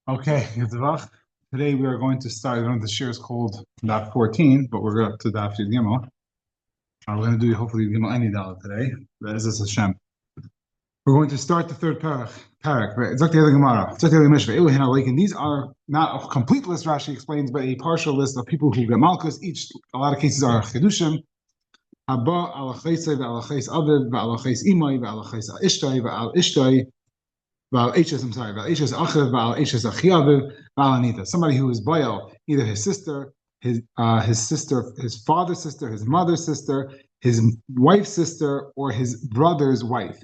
Okay, Yitzvach. Today we are going to start. The share is called Daf 14, but we're up to Daf Yud Gimel. We're going to do hopefully Yud Gimel any Dalit today. Be'ezus Hashem. We're going to start the third parak. These are not a complete list, Rashi explains, but a partial list of people who get Malkus. Each, a lot of cases are Chidushim. Haba al Chayse ve'al Chays Aviv ve'al Chays Imai ve'al Chays Ishtai ve'al Ishtai. Somebody who is Baal, either his sister, his sister, his father's sister, his mother's sister, his wife's sister, or his brother's wife,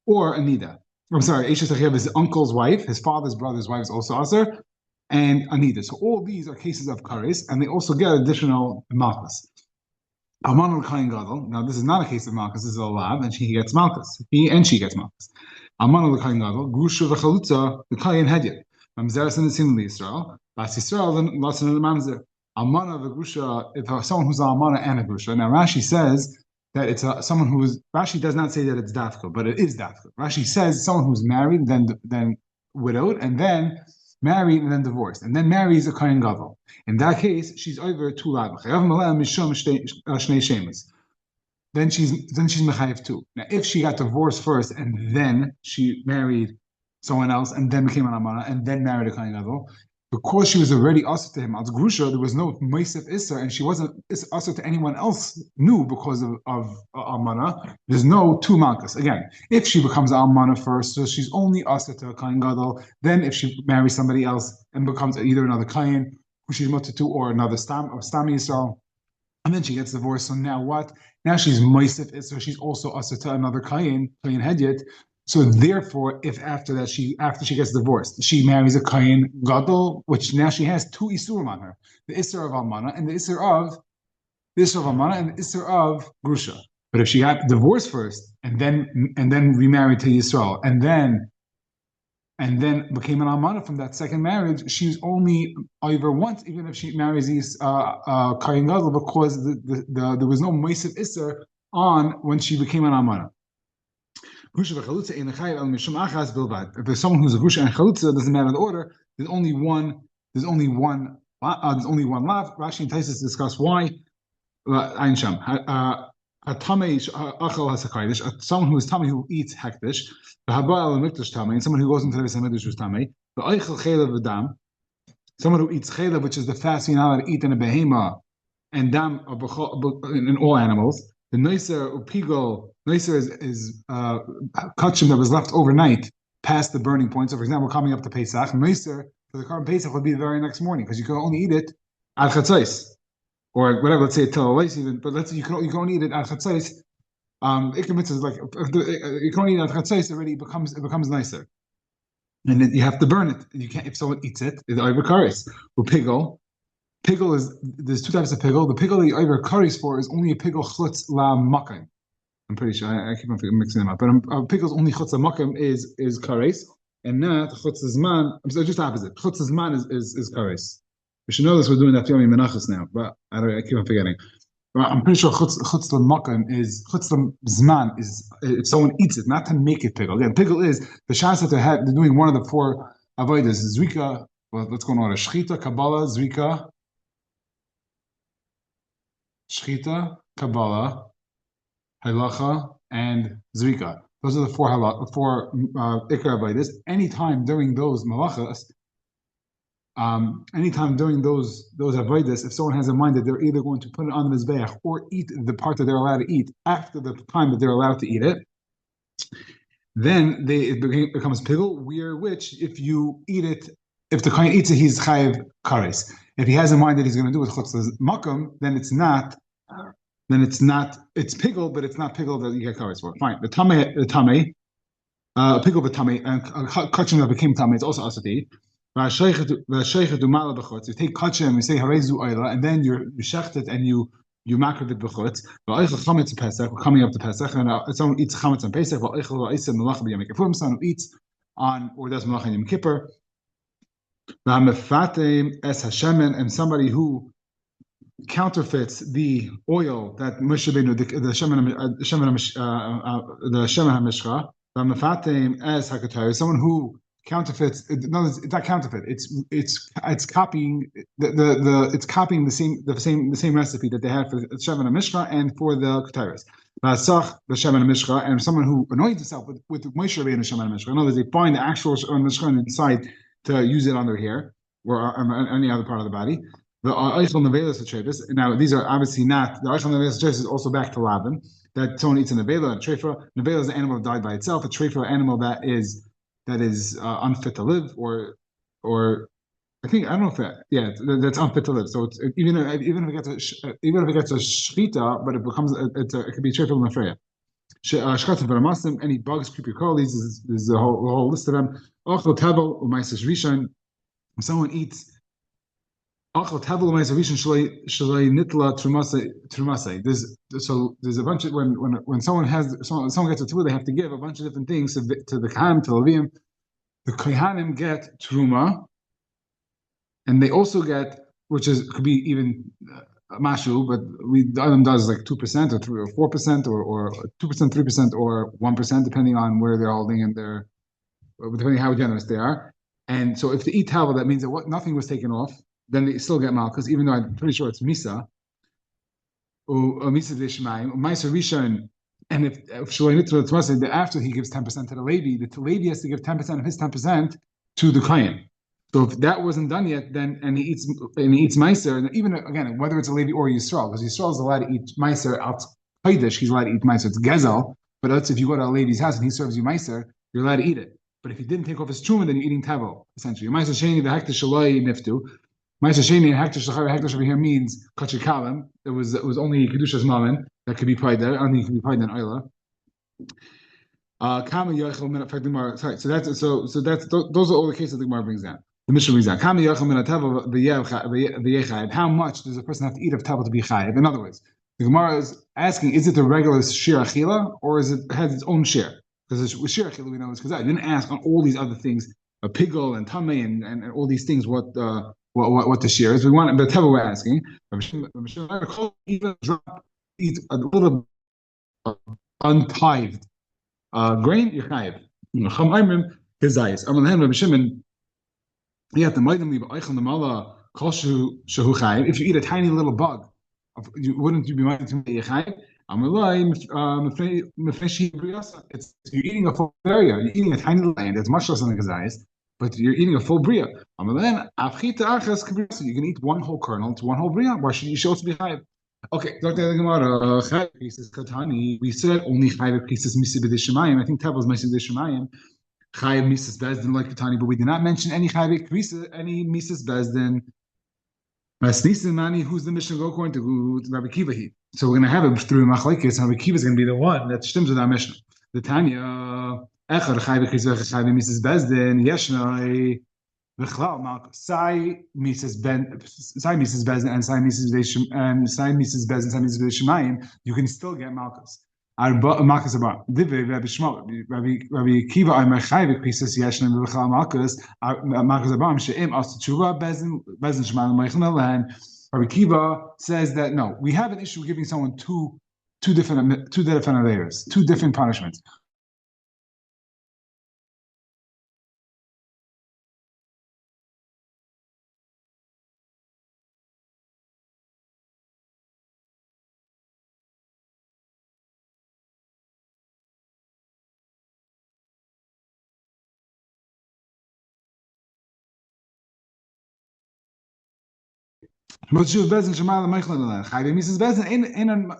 or Anita. I'm sorry, Eshes Achiav is his uncle's wife, his father's brother's wife is also Aser, and Anita. So all these are cases of kares, and they also get additional malchus. Alman al-Kayin Gadol. Now this is not a case of malchus, this is a lav, and she gets malchus. He and she gets malchus. Alman al-Kayin Gadol, Grusha v'chalutza, the Kayin Hedyet. Mamzer sin Israel, Bas Yisrael, then Lasan al-Mamzer. Almana v'Grusha, if someone who's Almana and a Grusha. Now Rashi says that it's someone who is, Rashi does not say that it's dafka, but it is dafka. Rashi says someone who's married, then widowed, and then married and then divorced, and then marries a Kayin Gadol. In that case, she's over two lav. Then she's mechayev too. Now, if she got divorced first and then she married someone else and then became an amana and then married a Kayin Gadol, because she was already usher to him as grusha, there was no meisef isser, and she wasn't usher to anyone else new because of amana. There's no two malchus. Again, if she becomes an amana first, so she's only usher to a Kayin Gadol. Then if she marries somebody else and becomes either another Kayin who she's mutter to or another stam Yisrael, and then she gets divorced. So now what? Now she's meisef isser. She's also usher to another Kayin Hedyet. So therefore, if after she gets divorced, she marries a Kayin Gadol, which now she has two isurim on her: the isur of almana and the isur of almana and the isur of grusha. But if she got divorced first and then remarried to Yisrael and then became an almana from that second marriage, she's only over once, even if she marries these Kayin Gadol, because there was no meisef isur on when she became an almana. If there's someone who's a grusha and chalutza, doesn't matter the order. There's only one lav. Rashi and Taisus discuss why. Someone who is tamei who eats hektish, and someone who goes into the Beis Hamikdash who's tamei. Someone who eats chaylev, which is the fast you're not allowed to eat in a behema, and dam in all animals. The noiser upigol. Noiser is kachim that was left overnight past the burning point. So, for example, coming up to Pesach, noiser for the Karban Pesach would be the very next morning because you can only eat it at chatzos or whatever. Let's say till alais even, but let's say you can only eat it at chatzos. Ikamitz is like you can only eat it at chatzos. Already it becomes nicer, and then you have to burn it. And you can't if someone eats it. It's over kares. Well, pigol. Pigol is there's two types of pigol. The pigol that you over kares for is only a pigol chutz la makkah. I'm pretty sure I keep on mixing them up, but pickles only chutz makom is kares, and not chutz zman. I'm sorry, just opposite. Chutz zman is kares. We should know this. We're doing that yomi menachos now, but I keep on forgetting. But I'm pretty sure chutz makom is chutz zman is if someone eats it, not to make it pickle. Again, pickle is the shas that they're doing one of the four avodas. Zrika. Well, let's go on order. Shchita, Kabbalah, Zrika, Shchita, Kabbalah, halacha, and zrika. Those are the four ikar avodas. Anytime during those malachas, anytime during those avodas, if someone has in mind that they're either going to put it on the mizbeach or eat the part that they're allowed to eat after the time that they're allowed to eat it, then it becomes pigul. Which if you eat it, if the kohen eats it, he's chayiv kares. If he has in mind that he's going to do it chutz makom, then it's not. It's pigul, but it's not pigul that you get kares for. Fine. The tamei, pigul v'tamei, and kachim that became tamei, it's also asati. You take kachim, you say harezu oila, and then you shecht it and you makriv it b'chutz. V'oichel chametz Pesach, we're coming up to Pesach, and someone eats chametz on Pesach. V'oichel v'oisem melach b'yom kippur. Someone who eats on or does melach on Yom Kippur. V'hamefatem es hashemen, and somebody who counterfeits the oil that Moshe Benu, the Shemen HaMishcha, the Shemen HaMishcha, V'hamefatem es hakatari, someone who counterfeits. No, it's not counterfeit. It's copying it's copying the same recipe that they had for the Shevan Mishra and for the Ketairos. Vasach the Shevan Mishra, and someone who annoys himself with Moshe Rabbeinu Shevan Mishra. In other words, they find the actual Shevan Mishra and decide to use it on their hair or on any other part of the body. The Eichel Nevelas Atrevis. Now, these are obviously not, the Eichel Nevelas Atrevis is also back to Laban, that someone eats a Nevela and Trefa. Nevela is an animal that died by itself. A Trefa, an animal that is unfit to live, or I think, I don't know if that, yeah, that's unfit to live. So it's, even if it gets a shchita, but it becomes, it could be Trefa Mafreya. Shchatim V'Ramastim, any bugs, creepy crawlies, is the whole list of them. Ochel Tevel, Umaisis Rishon, if someone eats so there's a bunch of when someone gets a tua, they have to give a bunch of different things to the Kahanim, to Levim. The Kohanim get truma, and they also get, could be even mashu, but the other does like 2% or 3 or 4% or 2%, 3% or 1%, depending on where they're holding and depending how generous they are. And so if they eat towel, that means that nothing was taken off. Then they still get malchus, even though I'm pretty sure it's misa. Or misa d'shemaim, or ma'aser rishon. And if after he gives 10% to the Levi, the Levi has to give 10% of his 10% to the Kohen. So if that wasn't done yet, then and he eats ma'aser, and even again, whether it's a Levi or Yisrael, because Yisrael is allowed to eat ma'aser out Kodesh, he's allowed to eat ma'aser. It's gezel, but that's if you go to a Levi's house and he serves you ma'aser, you're allowed to eat it. But if he didn't take off his truma, then you're eating tavo, essentially. Ma'aser sheni the hektish shaloi niftu. Ma'aser sheni and hektish over here means kachikalim. It was only kedusha's mammon that could be prayed there. Only could be prayed in Oila. Kama yochel min affecting Gemara. Sorry, so that's those are all the cases that the Gemara brings down. The Mishnah brings down. Kama yochel min ateva v'yechayev. How much does a person have to eat of teva to be chayev? In other words, the Gemara is asking: is it a regular shir achila or has its own share? Because with shir achila we know it's because I didn't ask on all these other things, a pigel and tamei and all these things what the share is. We want, but teva we're asking. Even eat a little untithed grain, you're chayiv. Chamaimim hizayis. Amalhem Rabbi Shimon. Yeah, the maidim leave eichel namala koshu shehu chayiv. If you eat a tiny little bug, wouldn't you be minded to be chayiv? Amalai mefeshi briyasa. It's you're eating a full area. You're eating a tiny little land. It's much less than the gazayis, but you're eating a full bria. Amalai afchita achas kabriyasa. You can eat one whole kernel. It's one whole bria. Why should you also be chayiv? Okay, Dr. Gemara, chayiv pieces katani. We said only chayiv pieces misi b'deshemayim. I think Tevel's misi b'deshemayim. Chayiv mises bezdin like katani, but we did not mention any chayiv pieces, any mises bezdin. Masnisin mani, who's the Mishnah go according to Rabbi Kiva? So we're going to have it through machlekes, and Rabbi Kiva is going to be the one that stems with our Mishnah. The Tanya, echad chayiv pieces chayiv mises bezdin yeshnai. Sai Mrs. Bezdin and Sai Mrs. Bezdin, Sai Mrs. Shemayim, you can still get Malchus. Malchus about Rabbi Kiva Aimer Chayvik pieces Yeshna V'Chal Malchus Abam She'im Astu Tshuva Bezdin Shemayim Meichel. Rabbi Kiva says that no, we have an issue giving someone two different layers, two different punishments. But Shuv Bezin Shemal Meichlan Chayve Mrs. Bezin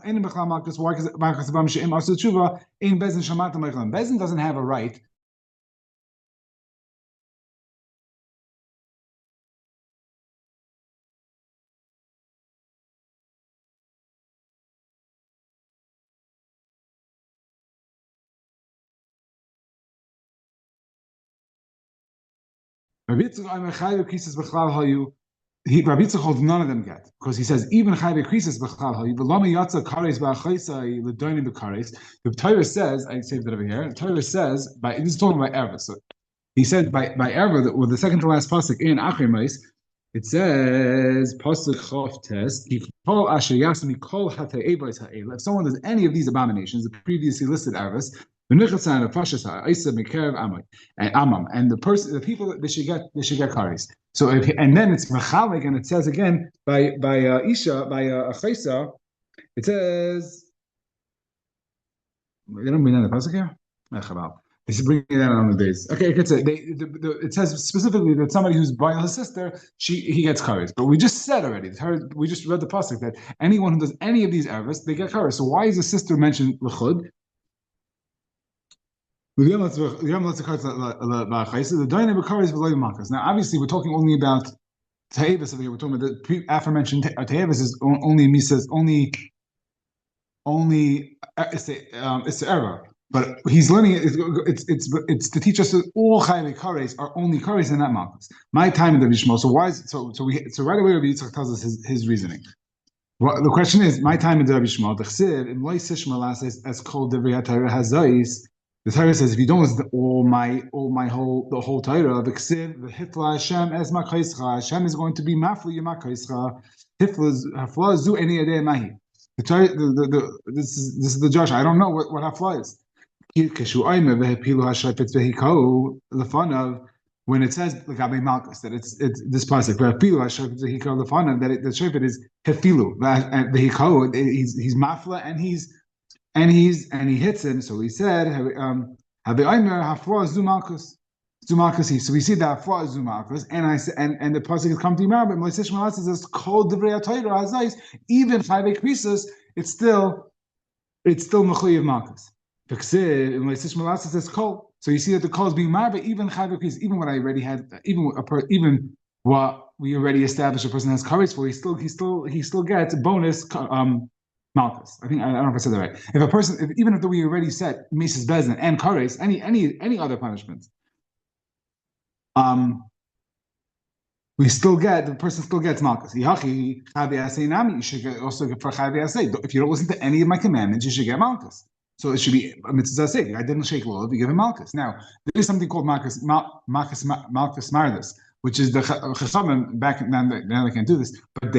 in Bechlam Malchus. Why? Because Malchus Abam Sheim Asu Tshuva in Bezin Shemal Meichlan. Bezin doesn't have a right. Rabbi Yitzchak Aimer Chayve Krisis Bechlal Hayu. Rabbi Yitzchak holds none of them get, because he says even Chayve Krisis Bechlal Hayu. V'lama Yatza Kares Ba'achaisai L'Doinim B'Kares. The Torah says, I saved it over here. The Torah says this is talking about Erva. So he said by Erva, with the second to last pasuk in Achrimais, it says pasuk Chof Test. If someone does any of these abominations, the previously listed Ervas, And the people they should get kares. So and then it's machalik, and it says again by Isha by Achaisa, it says they don't bring that in the pasuk here. They should bring it out on the days. Okay, it says specifically that somebody who's by his sister, he gets kares. But we just said already, we just read the pasuk that anyone who does any of these ervas, they get kares. So why is the sister mentioned l'chud? Now, obviously, we're talking only about Te'evis over here. We're talking about the aforementioned Te'evis is only Misa's only it's the error. But he's learning it. It's to teach us that all Chayve Kares are only Kares and not Makkos. My time in the Bishmo. So why? So right away, Rabbi Yitzchak tells us his reasoning. Well, the question is, my time in the Bishmo. The Chsiv in Loy Sishma as called the Torah Hazais. The Torah says, if you don't listen to the whole Torah, the Ksiv, the Hitla Hashem as Makhaischa, Hashem is going to be Mafli Makhaischa, Hafla Zu Eni Adei Mahi. The Torah, this is the Josh. I don't know what Hafla is. When it says the Gabi Malchus that it's this pasuk, that the shofet is Hefilu, he's Mafla and he hits him. So he said, So we see that for Zumalkus, and the pasuk is come to Imar, but Moshe Shmuel says called Divrei Torah Hazais, even Chayvei Krisus, it's still Mechuyev Malkus. In Moshe Shmuel says call. So you see that the call is being mar, but even Chayvei Krisus, even what I already had, even what we already established, a person has courage for, he still gets a bonus. Malchus. I don't know if I said that right. If a person, even if we already said Mises Bezin and Kares, any other punishment, the person still gets Malchus. You should also get for Chavi. If you don't listen to any of my commandments, you should get Malchus. So it should be a mitzvah say. I didn't shake law, you give him Malchus. Now, there is something called Malchus Mardus, which is the Chachamim back now they can't do this, but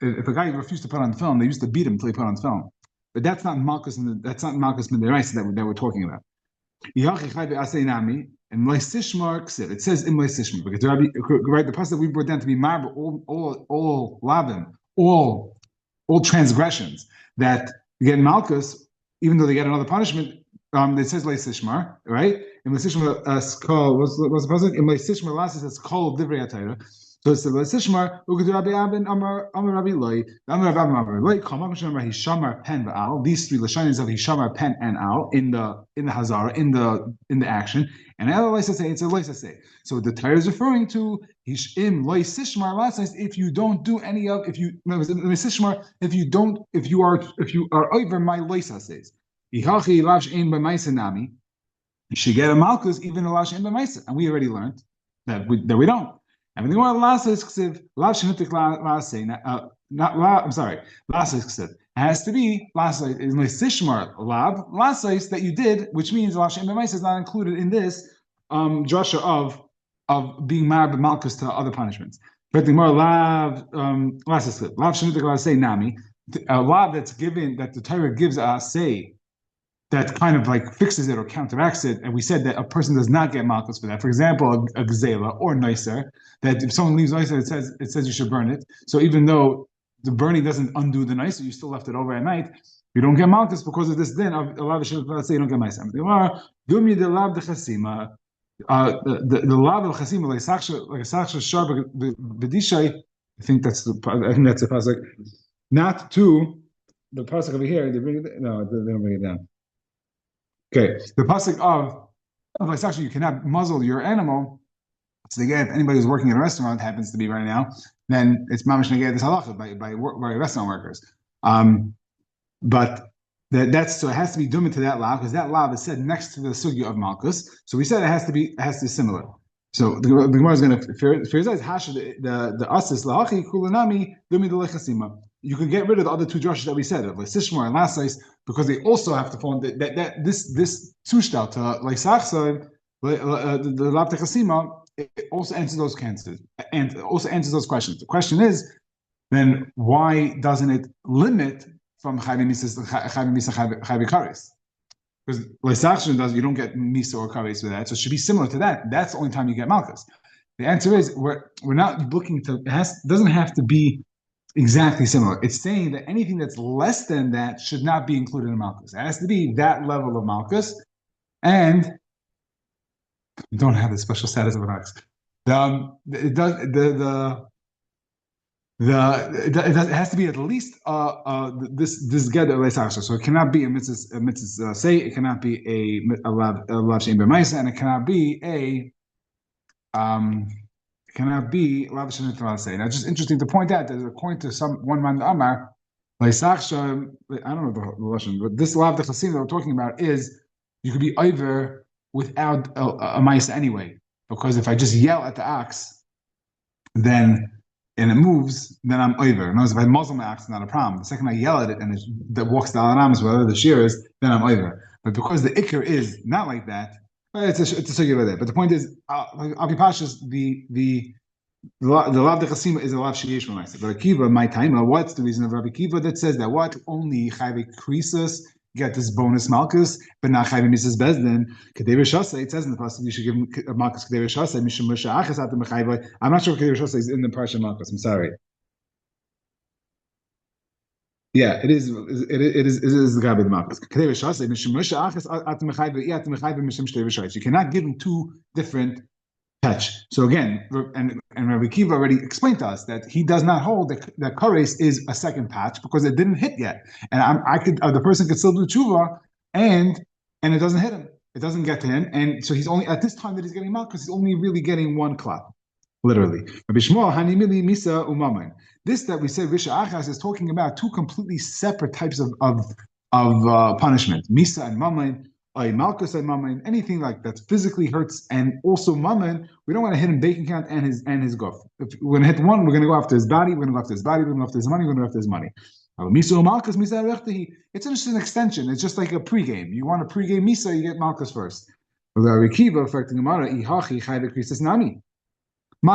if a guy refused to put on film, they used to beat him until he put on film. But that's not Malchus Midiraisa that we're talking about. And it says in Sishmar, because right, the pasuk that we brought down to be marba all labim, all transgressions that get Malchus, even though they get another punishment. It says Sishmar, right? In Sishmar, what's the pasuk? In Sishmar, last it says call divrei Torah. So it's the Sishmar, Rabbi Abin, Amar Rabbi Loi, Amar Rabbi Loi, Kamam Shamar Hishamar Pen Va'al. These three lashonis of Hishamar Pen and Al in the Hazara, in the action. And El Loisa say it's a Loisa say. So the Torah is referring to Hishim Loi Sishmar Lasais. If you don't do any of, if you are over my Loisa says. Ihachi Lash Ein B'Maisa Nami. You should get a Malchus even a Lash Ein B'Maisa, and we already learned that we don't. And the Gemara last is ksiv lav shenutik lasei. I'm sorry, last is ksiv. It has to be last is sishmar lav last that you did, which means lav she'em b'maisa is not included in this drasha of being married by malchus to other punishments. But the Gemara last is ksiv lav shenutik lasei nami. A lav that's given that the Torah gives a say that kind of like fixes it or counteracts it, and we said that a person does not get malchus for that. For example, a gzela or noiser, that if someone leaves noiser, it says you should burn it. So even though the burning doesn't undo the noiser, you still left it over at night. You don't get malchus because of this. Then a lav let's say you don't get ma'aseh. Dumi the lav de chasima, the lav of chasima like saksha sharp b'dishay. I think that's the pasuk. Not to the pasuk over here. They bring it. No, they don't bring it down. Okay, the pasuk of like actually you cannot muzzle your animal. So again, if anybody who's working in a restaurant happens to be right now, then it's mamash neged this halacha by restaurant workers. But that's so it has to be doomed to that lav because that lav is said next to the sugya of malchus. So we said it has to be similar. So the Gemara is going to fear hash the asis lahachi kulanami dumi delechasima. You can get rid of the other two drushes that we said of like Sishmar and Lasais because they also have to form that this tushtal to like Sachsa the Lav Techasima it also answers those cancers and also answers those questions. The question is then why doesn't it limit from Chayvi Misa Chayvi Karis? because Leisachshon does, you don't get Misa or Kares with that. So it should be similar to that. That's the only time you get Malchus. The answer is we're not looking to, doesn't have to be exactly similar. It's saying that anything that's less than that should not be included in Malchus. It has to be that level of Malchus, and you don't have the special status of an ox. It has to be at least this get leisachshon. So it cannot be a mitzvah say. It cannot be a lav shein b'maisa, and it cannot be a lav shein say. Now, just interesting to point out that according to one man Amar, leisachshon, I don't know the lashon, but this lav dechasim that we're talking about is you could be over without a maisa anyway, because if I just yell at the ox, then and it moves, then I'm over. Notice if I muzzle my ox, it's not a problem. The second I yell at it and that walks the alamas, whatever the shear is, then I'm over. But because the ikr is not like that, it's a circular there. But the point is, Avi Pashas, the lav de chasima is a lav sheyesh ma'aseh. But Akiva, my time, what's the reason of Rabbi Akiva that says that what only chayve krisus get this bonus malchus, but not chayve misas bezdin? Kedei Rishasa, it says in the pasuk you should give a malchus kedei Rishasa mishum musha achas atem chayve. I'm not sure if kedei Rishasa is in the parsha malchus. I'm sorry. Yeah, it is. It is the guy with the malchus. Kedei Rishasa mishum musha achas atem chayve iatem chayve mishum shtei Rishayis. You cannot give him two different touch. So again, and Rabbi Kiva already explained to us that he does not hold that kares is a second patch because it didn't hit yet, and the person could still do tshuva and it doesn't hit him, it doesn't get to him, and so he's only at this time that he's getting malchus, he's only really getting one clap, literally. Rabbi Shmuel hanimili misa umamin. This that we say Risha Achas is talking about two completely separate types of punishment, misa and mammon. Malchus and Mammon, anything like that physically hurts, and also Mammon, we don't want to hit him bank account and his guf. If we're going to hit one, we're going to go after his body, we're going to go after his body, we're going to go after his money, we're going to go after his money. It's just an extension. It's just like a pregame. You want a pregame Misa, you get Malchus first. My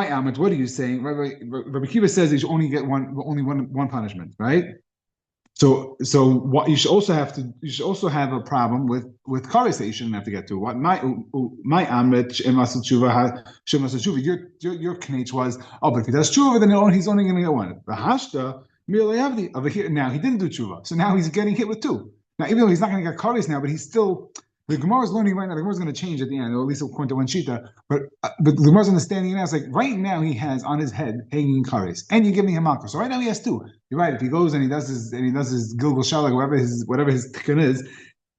Amit, what are you saying? Rabbi Kiva says you should only get one punishment, right? So what you should also have a problem with kares that you shouldn't have to get to. What my amrit your knech was, but if he does tshuva, then he's only going to get one. The hashta over here now he didn't do tshuva, so now he's getting hit with two. Now even though he's not going to get kares now, but he's still. The Gemara is learning right now. The Gemara is going to change at the end, or at least according to one shita. But the Gemara is understanding now. It's like right now he has on his head hanging kares, and you're giving him malchus. So right now he has two. You're right. If he goes and he does his gilgul shalag, whatever his tikkun is,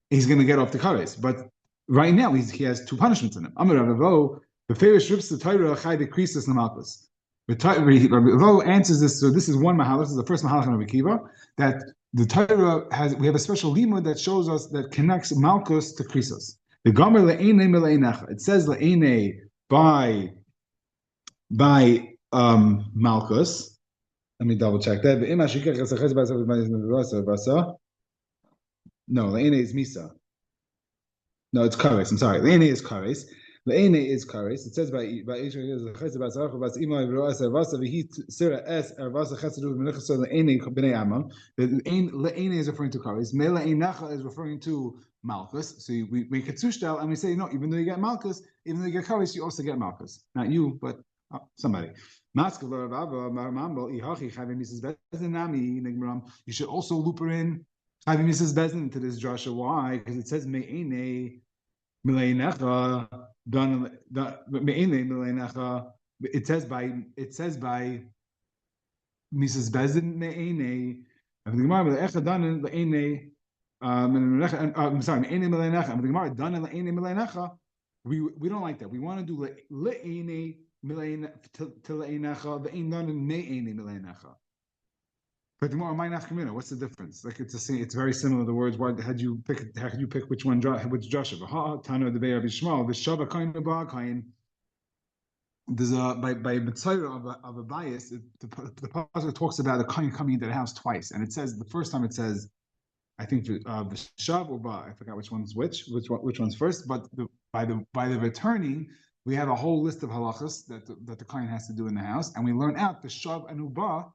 he's going to get off the kares. But right now he has two punishments in him. Amar Ravo, the favorite strips the Torah chai the krisis and malchus. Ravo answers this. So this is one mahalach. This is the first mahalach in Rabbi Kiva that. The Torah we have a special limud that shows us that connects Malchus to Krisos. The Gomer le'ene mele'enecha. It says le'ene by Malchus. Let me double check that. No, le'ene is Misa. No, it's Kares. I'm sorry. Le'ene is Kares. Le'ene is kares. It says by le'ene is referring to kares. Me'le'enacha is referring to malchus. So we make a tushtel and we say no. Even though you get malchus, even though you get kares, you also get malchus. Not you, but somebody. You should also loop her in into this drasha. Why? Because it says me'ene. It says by Mrs. Bezin me'ene. I'm sorry, we don't like that. We want to do le'ene to le'enecha ve'ein danin me'ene milenecha. But the more what's the difference? Like it's very similar. The words. Why had you pick which one? Which Joshua? Tana the Be'er Bishmal. The Shava Kain Ba'Kain. There's by Mitzvah of a bias. The pasuk talks about the Kain coming into the house twice, and it says the first time it says, I think the Shav or Ba. I forgot which one's which one's first. But by the returning, we have a whole list of halachas that the Kain has to do in the house, and we learn out the Shav and Uba.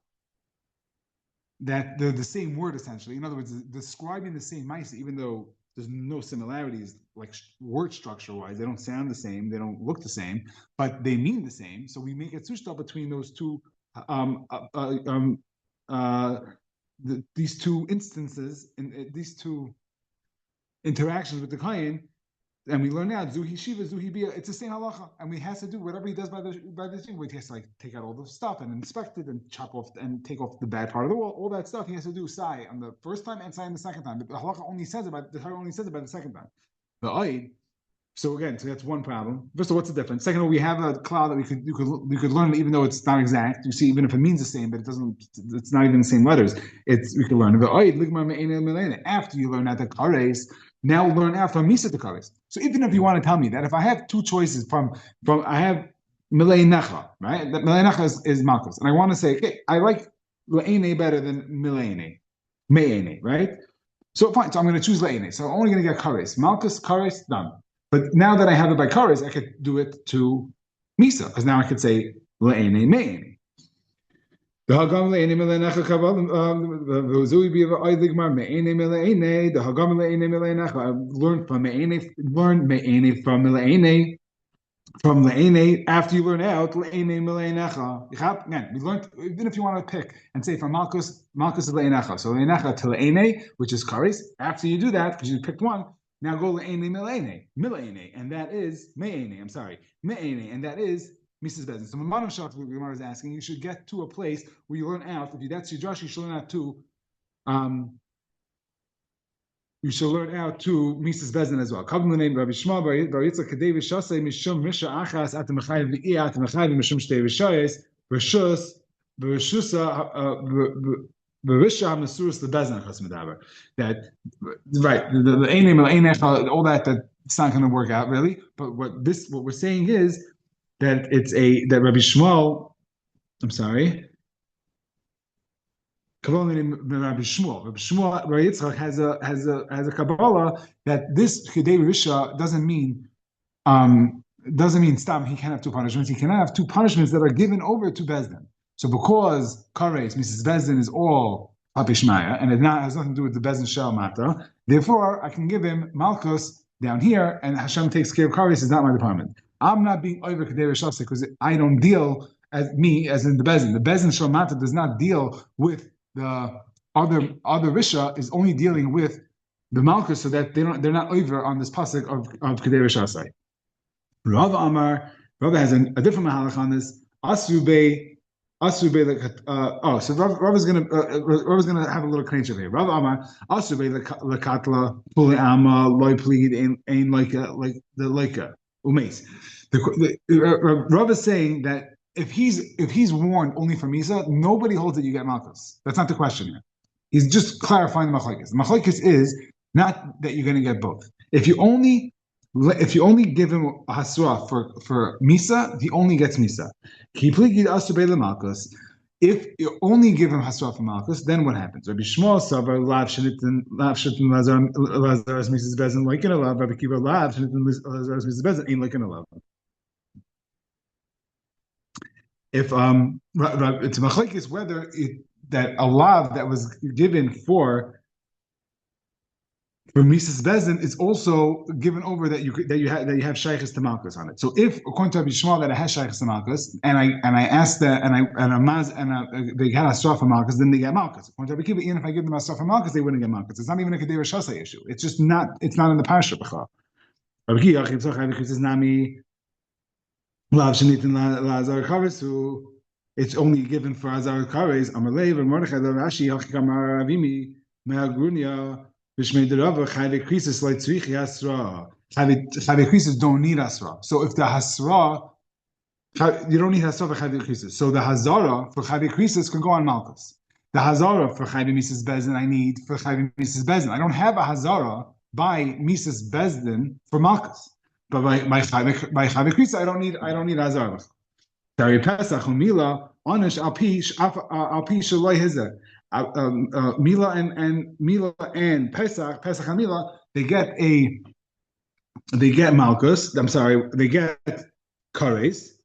That they're the same word essentially. In other words, describing the same ma'isa, even though there's no similarities, like word structure-wise. They don't sound the same. They don't look the same, but they mean the same. So we make a sushta between those two, these two instances, and these two interactions with the kohen, and we learn now zuhi shiva, zuhi bia. It's the same halacha, and he has to do whatever he does by the thing. He has to like take out all the stuff and inspect it and chop off and take off the bad part of the wall. All that stuff he has to do sai on the first time and sai on the second time. But the halacha only says about the Torah only says about the second time. The oid. So again, so that's one problem. First of all, what's the difference? Second of all, we have a cloud that we could learn even though it's not exact. You see, even if it means the same, but it doesn't. It's not even the same letters. We can learn the oid ligmar me'ena melena. After you learn that the kares, now learn out from misa to kares. So even if you want to tell me that if I have two choices from I have milei necha, right? That milei necha is Makkos, and I want to say, okay, I like le'ene better than milei me'ene, right? So fine, so I'm going to choose le'ene. So I'm only going to get kares. Makkos, kares, done. But now that I have it by kares, I could do it to misa, because now I could say le'ene me'ene. The hagam le'ene melenecha kaval zui biva oidligmar me'ene meleene. The hagam le'ene melenecha. I learned from me'ene. Learn me'ene from meleene. From le'ene. After you learn out le'ene melenecha. Again, we learned. Even if you want to pick and say from Makkos is le'enecha. So le'enecha to le'ene, which is kares. After you do that, because you picked one. Now go le'ene milene, and that is me'ene. I'm sorry, me'ene, and that is Mrs. Bezin. So Mammon Shach, the Gemara is asking, you should get to a place where you learn out. If that's your Josh, you should learn out to. You should learn out to Mrs. Bezin as well. Kavim the name Rabbi Shmuel Bar Yitzchak Kadev Shasei Mishum Misha Achas At Mechayiv V'Iyat Mechayiv Mishum Shtei V'Shayes V'Shus V'Shusa. That right, the all that it's not going to work out really. But what we're saying is that that Rabbi Shmuel, I'm sorry, Rabbi Shmuel Yitzchak has a Kabbalah that this Chidei Risha doesn't mean stam. He can't have two punishments. He can have two punishments that are given over to Bezdin. So because kares, Mrs. Bezdin is all Papishmaya, and it has nothing to do with the Bezdin Shel Mata, therefore I can give him Malchus down here, and Hashem takes care of kares, is not my department. I'm not being over Kedei Rishasa because I don't deal as in the Bezdin. The Bezdin Shel Mata does not deal with the other Risha, is only dealing with the Malchus, so that they're not over on this pasuk of Kedei Rishasa. Rav Amar, Rav has a different mahalach on this. Asube. So Rav is gonna have a little clinch over here. Rav Amar Asube lekatla puli ama loy plead ain't like the umes. Rav is saying that if he's warned only for Misa, nobody holds that you get Makkos. That's not the question here. He's just clarifying the machlokes. The machlokes is not that you're going to get both. If you only give him a hasra for Misa, he only gets Misa. If you only give him hasra for Malchus, then what happens? Rabbi Shmuel savar lav shenitin Lazarus Mrs. Bezin like in a lav. Rabbi Kiva lav shenitin Lazarus Mrs. Bezin ain't like in a lav. If it's a machlekes whether that a lav that was given for Mrs. Bezin is also given over that you have shaykhs to Malchus on it. So if according to Rabbi Shmuel that it has shaykhs to Malchus, and I asked that they had a straw for Malchus, then they get Malchus. According to Rabbi Kiva, even if I give them a straw for Malchus, they wouldn't get Malchus. It's not even a Kedei Rishasa issue. It's just not. It's not in the parasha b'chal. Rabbi Kiva says nami lav shenitin lazar karesu. It's only given for Azar Kares. Amalei v'Mordechai Rashi hachikamar Avimi me'agrunia. Chayve krisis don't need asra. So if the hasra, you don't need hasra for chayve krisis. So the hazara for chayve krisis can go on Malchus. The hazara for chayve Mrs. Bezdin I need for chayve Mrs. Bezdin. I don't have a hazara by Mrs. Bezdin for Malchus, but by chayve krisis I don't need hazara. Tari Pesach umila onish al pi shaloi hizeh. Mila and Pesach and Mila, they get Malchus. I'm sorry, they get Kares,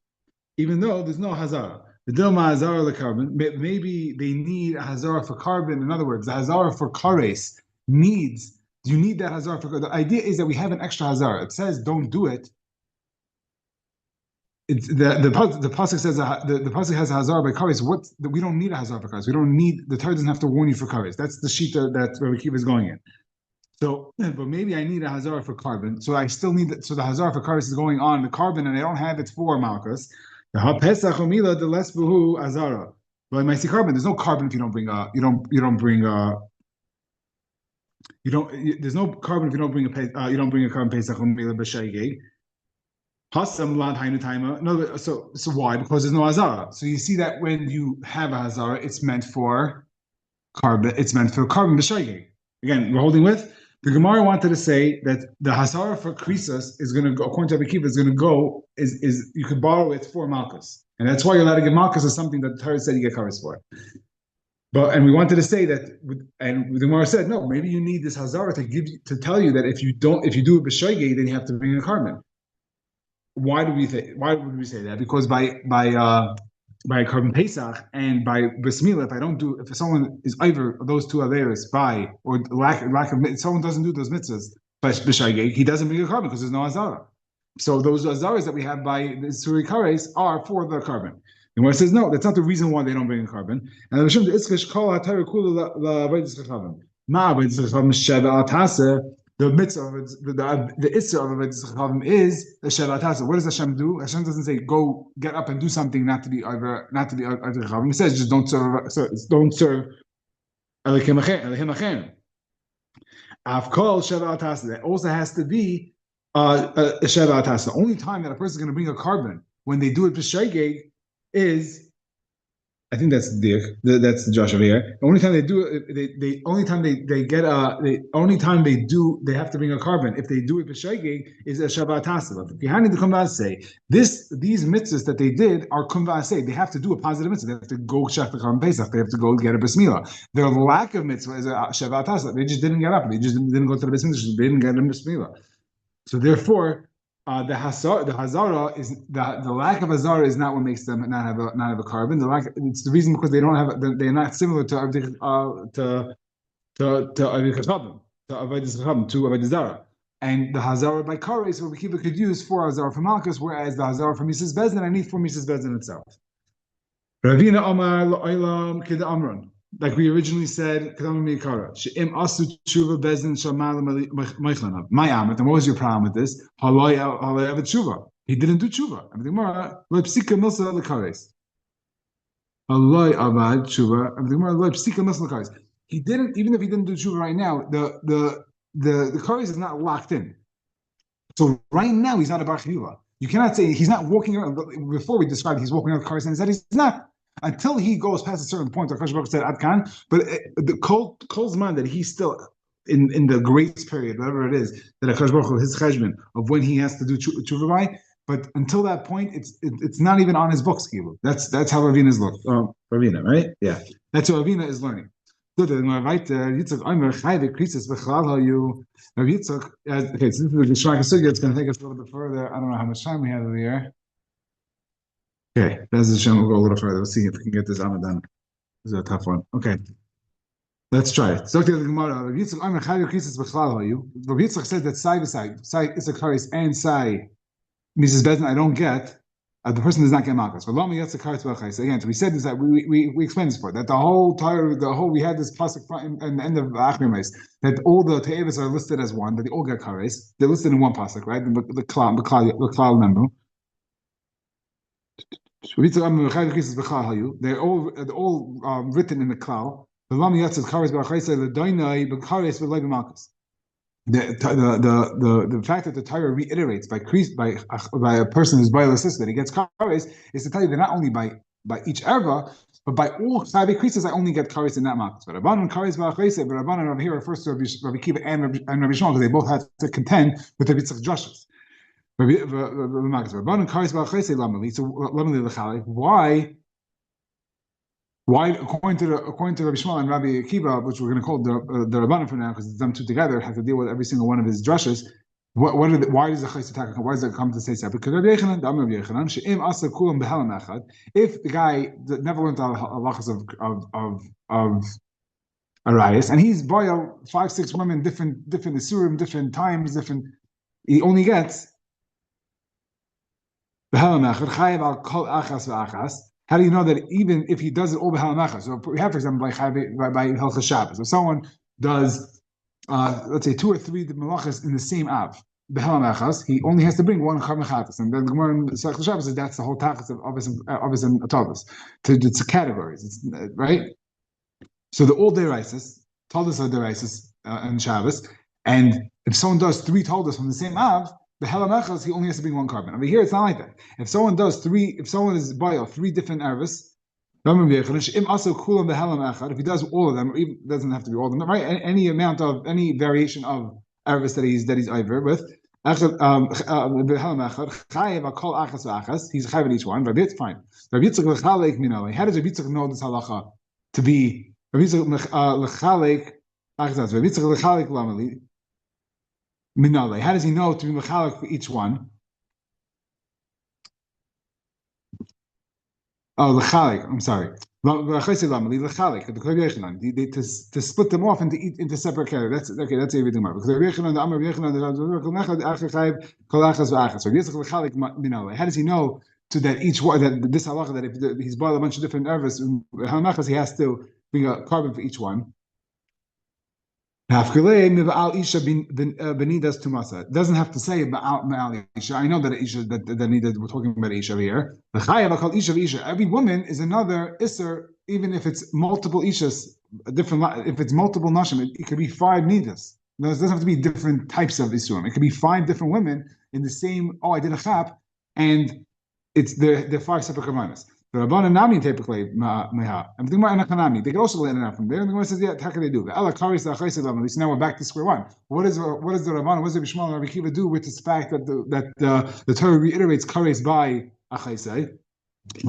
even though there's no Hazara. The Dilma Hazara carbon. Maybe they need a Hazara for carbon. In other words, the Hazara for Kares needs you need that hazar for? The idea is that we have an extra hazar. It says don't do it. It's the pasuk says the pasuk has a hazar by kares. What we don't need a hazar for kares. We don't need the Torah doesn't have to warn you for kares. That's the shita that Rabbi Kiva is going in. So, but maybe I need a hazar for carbon. So I still need that. So the hazar for kares is going on the carbon, and I don't have it for malchus. The hapesach umila the less buhu azara. But I might see carbon. There's no carbon if you don't bring a there's no carbon if you don't bring a carbon pesach umila b'shaygeg. Hasam lad hainu taima. No, so why? Because there's no hazara. So you see that when you have a hazara, it's meant for carbon. It's meant for carbon b'shaygeg. Again, we're holding with. The Gemara wanted to say that the hazara for krisas is going to go, according to Rabbi Kiva, is going to go, is you could borrow it for malchus. And that's why you're allowed to give malchus as something that the Torah said you get kares for. And we wanted to say that, and the Gemara said, no, maybe you need this hazara to tell you that if you do it b'shoigeg, then you have to bring a carbon. Why would we say that? Because by carbon pesach and by brismila, if someone is either those two averos by or lack of someone doesn't do those mitzvahs by b'shaygeg, he doesn't bring a carbon because there's no hazara. So those hazaras that we have by the suri kares are for the carbon. And where it says no, that's not the reason why they don't bring a carbon. And the Hashem the itzkish kol hatayr kula la vayis chachavim ma vayis chachavim sheva atase. The mitzvah, the issur of Avodas Chachavim is the Sheva Tasa. What does Hashem do? Hashem doesn't say go get up and do something not to be over Chachavim. He says just don't serve Elohim Achem. Avkol Sheva Tasa. That also has to be a Sheva Tasa. The only time that a person is going to bring a carbon when they do it b'shaygeg is. I think that's the Josh over here. The only time they do it, they have to bring a carbon. If they do it b'shaygeg, is a Shabbat Taseh. If you had to come back and say these mitzvahs that they did are kumvaseh. They have to do a positive mitzvah. They have to go shech the carbon pesach. They have to go get a bris milah. Their lack of mitzvah is a Shabbat Taseh. They just didn't get up. They just didn't go to the bris milah. They didn't get a bris milah. So therefore. The hazara is the lack of hazara is not what makes them not have a carbon. It's the reason because they don't have they're not similar to avodah zara. And the hazara by kares what we could use for hazara for malchus, whereas the hazara for Mrs. Bezdin I need for Mrs. Bezdin itself. Ravina Omar La'olam Kida Amron. Like we originally said, my amet. And what was your problem with this? He didn't do tshuva. He didn't, even if he didn't do tshuva right now, the kares is not locked in. So right now he's not a bar chiyuva. You cannot say he's not walking around. Before we described he's walking around kares and said he's not. Until he goes past a certain point, Akash Baruch said Adkan, but the Kol's man that he's still in the grace period, whatever it is, that Akash Baruch his cheshbon of when he has to do tshuva by. But until that point, it's not even on his books. That's how Ravina is looked. Ravina, right? Yeah, that's how Ravina is learning. Okay, so this is the Geshmak Sugya. It's going to take us a little bit further. I don't know how much time we have over here. Okay, that's the Shem. We'll go a little further. Let's see if we can get this Ramadan. This is a tough one. Okay, let's try it. So the Gemara. Rabbi Yitzchak said that Sai is a kares and Sai Mrs. Bezdin I don't get. The person does not get malchus. Again, so we said this that we explained this before that the whole we had this pasuk in the end of Achrimais that all the te'evas are listed as one, that they all get kares. They're listed in one pasuk, right? The klal member. They're all written in the klal. The fact that the Torah reiterates by a person who's by sister that he gets kares is to tell you that not only by each erva, but by all Chayvei Krisis I only get kares in that makkos. But Rabbanan kares b'achayse, but Rabbanan over here refers to Rabbi Kiva and Rabbi Shmuel because they both had to contend with the Yitzchak Joshua. So why according to Rabbi Shmuel and Rabbi Akiva, which we're going to call the Rabbanan for now because it's them two together, have to deal with every single one of his drushes. Why does the Chayes attack? Why does it come to say that? Because Rabbi Yechanan, if the guy that never learned the halachas of arayas, and he's boil 5-6 women, different isurim, different times, different. He only gets behalamachar chayav al kol achas v'achas. How do you know that even if he does it all behalamachar? So we have, for example, by Hilchas Shabbos, if someone does, let's say 2 or 3 malachas in the same av, behalamachas, he only has to bring 1 chav and then the Gemara in Hilchas Shabbos says that's the whole tachas of Avos and Atavos. It's categories, it's, right? So the all deraisis, Taldas are deraisis and Shabbos, and if someone does 3 Taldas from the same av, the Helamechas, he only has to bring 1 carbon. Over here, it's not like that. If someone is bio 3 different ervis, if he does all of them, or even doesn't have to be all of them, right? Any variation of ervis that he's over with, he's chayav each one. Rabbi it's fine. How does Rabbi Yitzchak know this halacha to be? Rabbi Yitzchak Minale. How does he know to be mechalik for each one? Oh, lechalik. I'm sorry. To split them off into separate categories. That's okay. That's everything. Because how does he know to that each one that this halacha that if he's bought a bunch of different ervas, he has to bring a carbon for each one? It doesn't have to say Ba'al Isha. I know that Isha that we're talking about Isha here. Every woman is another Isser, even if it's multiple Ishas, different. If it's multiple Nashim, it could be 5 Nidas. It doesn't have to be different types of Isurim. It could be 5 different women in the same. Oh, I did a chap, and they're 5 separate kavanas. The Rabbanan Nami typically meha. I'm thinking about Anachanami. They can also learn it out from there. And the Gemara says, yeah, how can they do? At least now we're back to square one. What is the Rabbanan? What does the Bishmal and Rabbi Kiva do with this fact that the Torah reiterates kares by achaisai? To be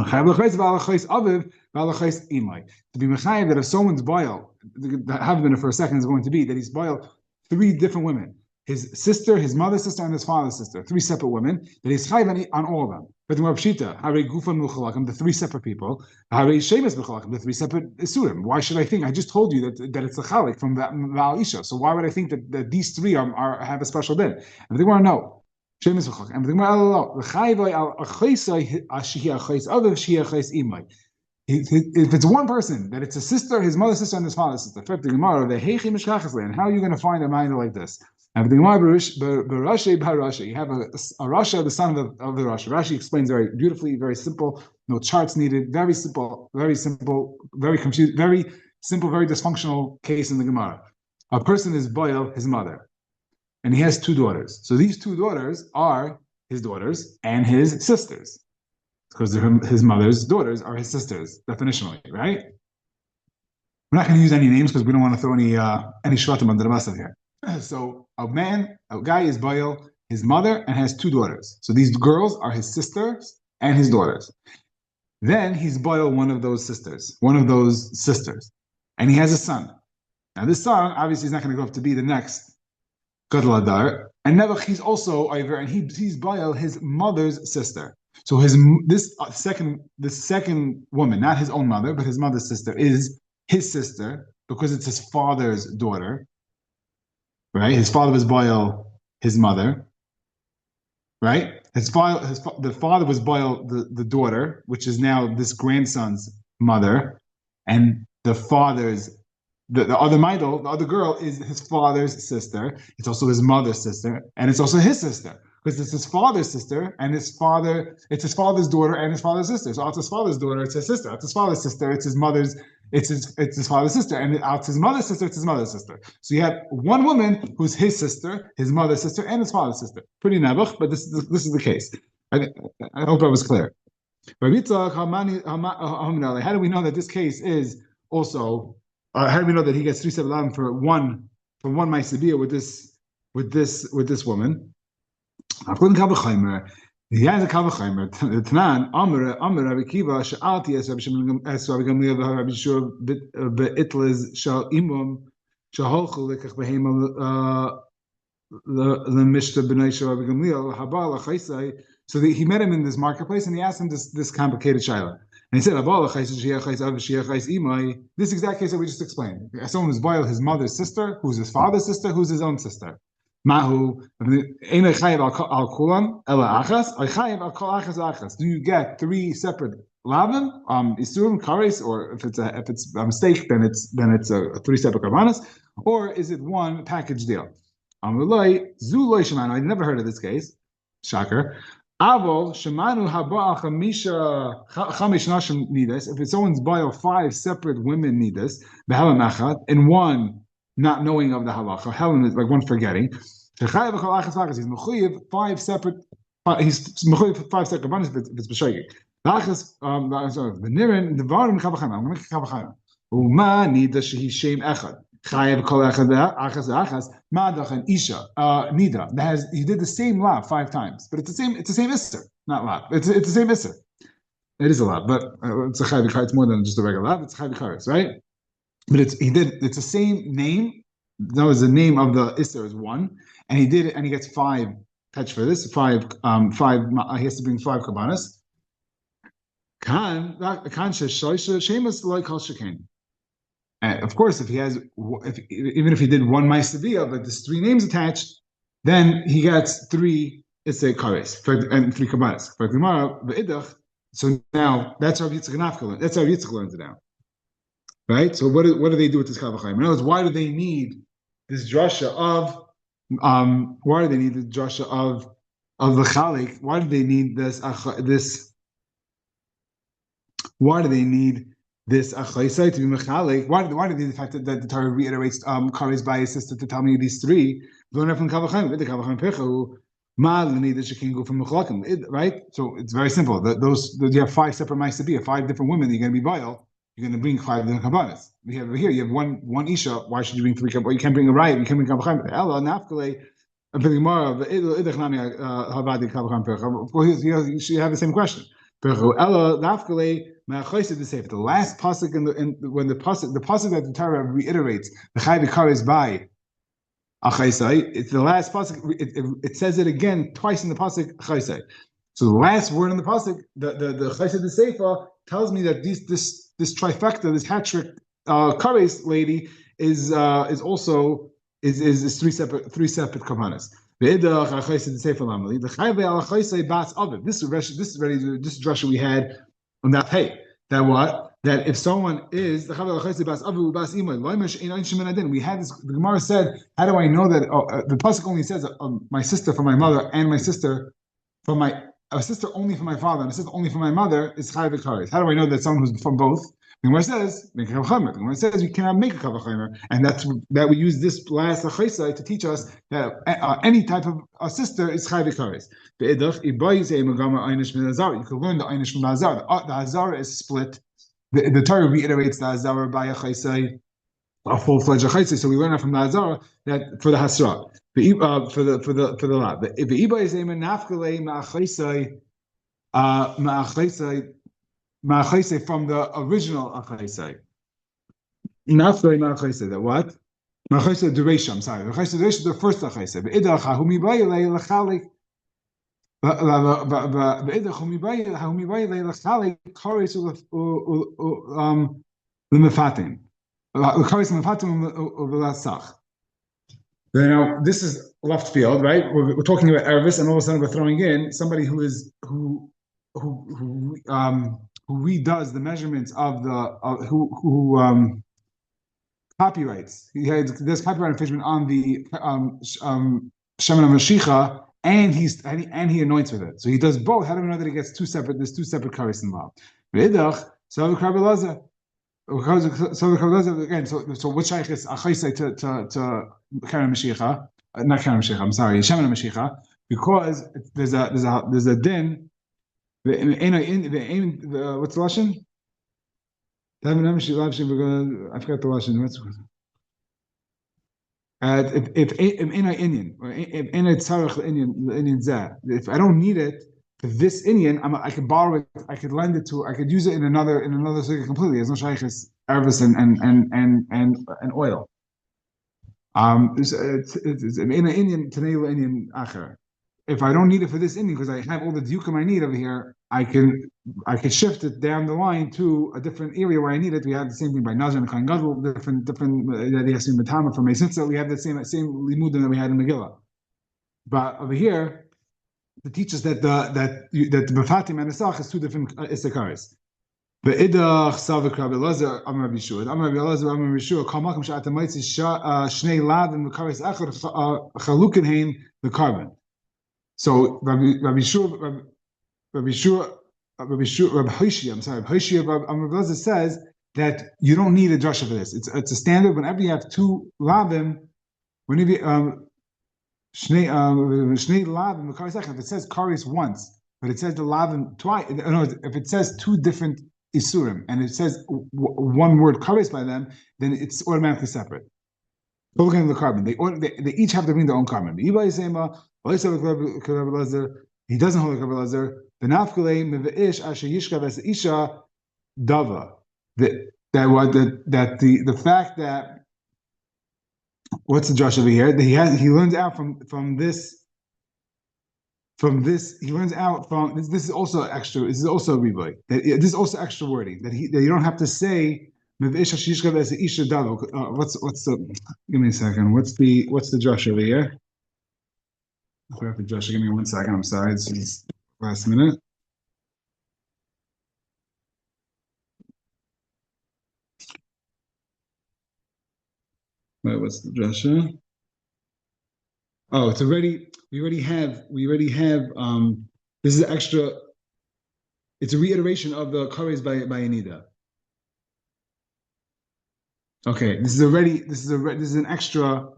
mechayev that if someone's boil, that have been for a second is going to be that he's boiled 3 different women. His sister, his mother's sister, and his father's sister, 3 separate women, that he's chayiv on all of them. But the 3 separate people, the 3 separate isurim. Why should I think? I just told you that it's a chalik from Val Isha. So why would I think that these 3 have a special din? And they want to know. And if it's one person, that it's a sister, his mother's sister, and his father's sister. And how are you going to find a mind like this? You have a Rasha, the son of the Rasha. Rashi explains very beautifully, very simple, no charts needed, very simple, very confused, very simple, very dysfunctional case in the Gemara. A person is Boil, his mother, and he has 2 daughters. So these 2 daughters are his daughters and his sisters, because his mother's daughters are his sisters, definitionally, right? We're not going to use any names because we don't want to throw any shvatim under the bus here. So a guy is Baal, his mother, and has 2 daughters. So these girls are his sisters and his daughters. Then he's Baal one of those sisters, and he has a son. Now this son, obviously, is not going to grow up to be the next Gadol Adar, and Nebuch, he's also Iver, and he's Baal, his mother's sister. So this second woman, not his own mother, but his mother's sister, is his sister because it's his father's daughter. Right, his father was Baal, his mother. Right, the father was Baal, the daughter, which is now this grandson's mother, and the other girl is his father's sister. It's also his mother's sister, and it's also his sister because it's his father's sister, and it's his father's daughter and his father's sister. So it's his father's daughter, it's his sister. It's his father's sister, it's his mother's. It's his father's sister, and it's his mother's sister. It's his mother's sister. So you have one woman who's his sister, his mother's sister, and his father's sister. Pretty nebuch, but this is the case. I hope I was clear. How do we know that this case is also? How do we know that he gets 3 sevadim for one ma'aseh with this woman? He has a kavachaymer. Tanan Amr Rabbi Kiva she'alti es Rabbi Gamliel v'Rabbi Yeshua be'itles shal imum sheholchu lekach behema lemishta b'nei shel Rabbi Gamliel haba lachaisai. So he met him in this marketplace and he asked him this complicated shaila. And he said, this exact case that we just explained. Someone who's boiled his mother's sister, who's his father's sister, who's his own sister. Mahu, do you get three separate lavim, isurim, kares, or if it's a mistake, then it's a three separate karbanas, or is it one package deal? I never heard of this case. Shocker. Avol shemanu haba chamisha chamish nashim nidas. If it's someone's bio, five separate women nidas, behelam echad, and one not knowing of the halacha, Helen is like one forgetting. He's mechuyev five separate. He's mechuyev five separate ones if it's b'shayik. Lachas the nirin the varim kavachayim. I'm going to make kavachayim. Uma nida shehi shem echad. Chayev kol echad achas achas madach and isha nida. That has he did the same lav 5 times, but it's the same isser, not lav. It's the same isser. It is a lav, but it's a chayev. It's more than just a regular lav. It's a chayev, right? But it's the same name. That was the name of the isser is one, and he did it, and he gets 5 catch for this. 5. He has to bring 5 karbanas. Of course, even if he did one ma'aseh, but there's 3 names attached, then he gets 3 isser kares and 3 karbanas. For Gemara, so now that's how Yitzchak learns. That's how Yitzchak learns it now. Right? So what do they do with this kavachayim? In other words, why do they need this drasha of the chalik? Why do they need this achaisai to be mechalik? Why do they need the fact that the Torah reiterates kares by his sister to tell me these 3? Learn from kavachayim. The kavachayim pechu ma l'nida shekin go from mechalakim. Right? So it's very simple. You have 5 separate ma'aseh, 5 different women. You're going to be vile. You're going to bring 5 different kabbanas. We have here. You have one isha. Why should you bring 3 kabbanas? You can't bring a riot. You can't bring kabbanas. Ella nafkale. Of course, you have the same question. Ella nafkale ma'achayse the sefer. The last pasuk when the pasuk that the Torah reiterates the chayv kares by achaysai. It's the last pasuk. It says it again twice in the pasuk achaysai. So the last word in the pasuk, the chayse the sefer tells me that this trifecta, this hat trick, kares lady is also 3 separate karbanas. This drasha we had on that hey. That what? That if someone is we had this. The Gemara said, how do I know that? The pasuk only says my sister from my mother and my sister from my. A sister only from my father and a sister only from my mother is chayav kares. How do I know that someone who's from both? The Gemara says make a kavachamer. The Gemara says you cannot make a kavachamer, and that we use this last achaisai to teach us that any type of a sister is chayav kares. You can learn the einish from the hazara. The hazara is split. The Torah reiterates the hazara by achaisai, a full-fledged achaisai. So we learn that from the hazara that for the hasra. For the lot. The iba is ema nafkale ma'achaisai from the original achaisai. Nafkale ma'achaisai. That what? Ma'achaisai duration. I'm sorry. Ma'achaisai duration. The first achaisai. Be'idacha humi bayilei lechalik. Be'idacha humi bayilei lechalik kares l'mefatim. Kares l'mefatim u'v'lasach. Now this is left field, right? We're talking about Ervis, and all of a sudden we're throwing in somebody who redoes the measurements of the who copyrights. There's copyright infringement on the Shemin HaMashiach, and he anoints with it. So he does both. How do we know that he gets 2 separate? There's 2 separate kares involved. So again, so what shaykh is achaisai to Karen Mashiach, not Karen Mashiach, I'm sorry, Shemin Mashiach, because there's a din. What's the lashon? I forgot the lashon. If I don't need it for this Indian, I could borrow it. I could lend it to. I could use it in another circuit completely. There's no shaykhs, ervis and oil. It's in an Indian Tanela Indian acher. If I don't need it for this Indian because I have all the diukim I need over here, I can shift it down the line to a different area where I need it. We have the same thing by Nazir and Kohen Gadol, different they have same Matama from Meisitza. We have the same limudim that we had in Megillah. But over here, it teaches that the Befatim and Nesach is two different Issakaris. Ve'idach Savik Rabbi Elazar Amar Rabbi Shua. Amar Rabbi Elazar Amar Rabbi Shua. Kol makom she'ata moitzi shnei lav and mekaris echad chalukin hein the carbon. So Rabbi Shua. Rabbi Hoshia, Rabbi Elazar says that you don't need a drasha for this. It's a standard whenever you have two lavim, whenever shnei lavim, if it says karis once, but it says the lavim twice. No, if it says two different isurim and it says one word karis by them, then it's automatically separate. Looking at the carbon, they each have to bring their own carbon. He doesn't hold like Rabbi Elazar. The fact that what's the Josh over here? That he learns out from this. From this, he learns out from this. This is also extra. This is also reboy. This is also extra wording that you don't have to say. What's the? Give me a second. What's the Josh over here? Josh, give me 1 second. I'm sorry. This is last minute. Wait, what's the drasha? Oh, it's already. We already have. This is extra. It's a reiteration of the kares by Anida. Okay, this is an extra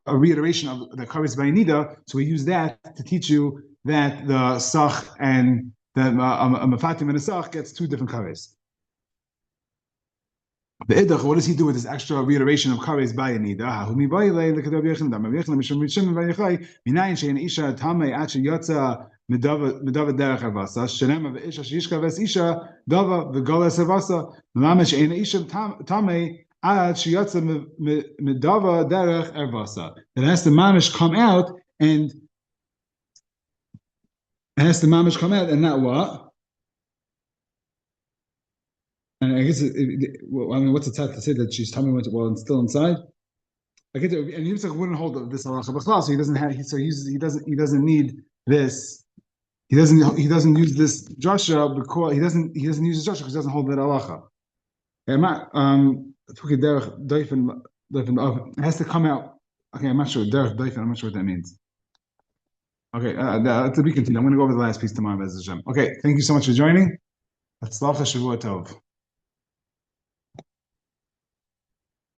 reiteration of the kares by Anida. So we use that to teach you that the sach and the mafatim and the sach gets two different kares. The idach, what does he do with this extra reiteration of kares by Anida? מדavad דרך הרבסה, שנאמר ואישה שישכה ואישה דבה וגולה סרבסה, למה שאין אישה תמי עד שיצא מדבה דרך הרבסה. It has the mamish come out and not what? And I guess what's the tat to say that she's tummy went while it's still inside? I get it, and Yitzchak wouldn't hold this halacha b'chlal, so he doesn't need this. He doesn't use this drasha because he doesn't use this drasha because he doesn't hold that halacha. It has to come out. Okay, I'm not sure. Derech doifen. I'm not sure what that means. Okay, to be continued. I'm going to go over the last piece tomorrow. Okay, thank you so much for joining. Hatzlacha Shavua Tov.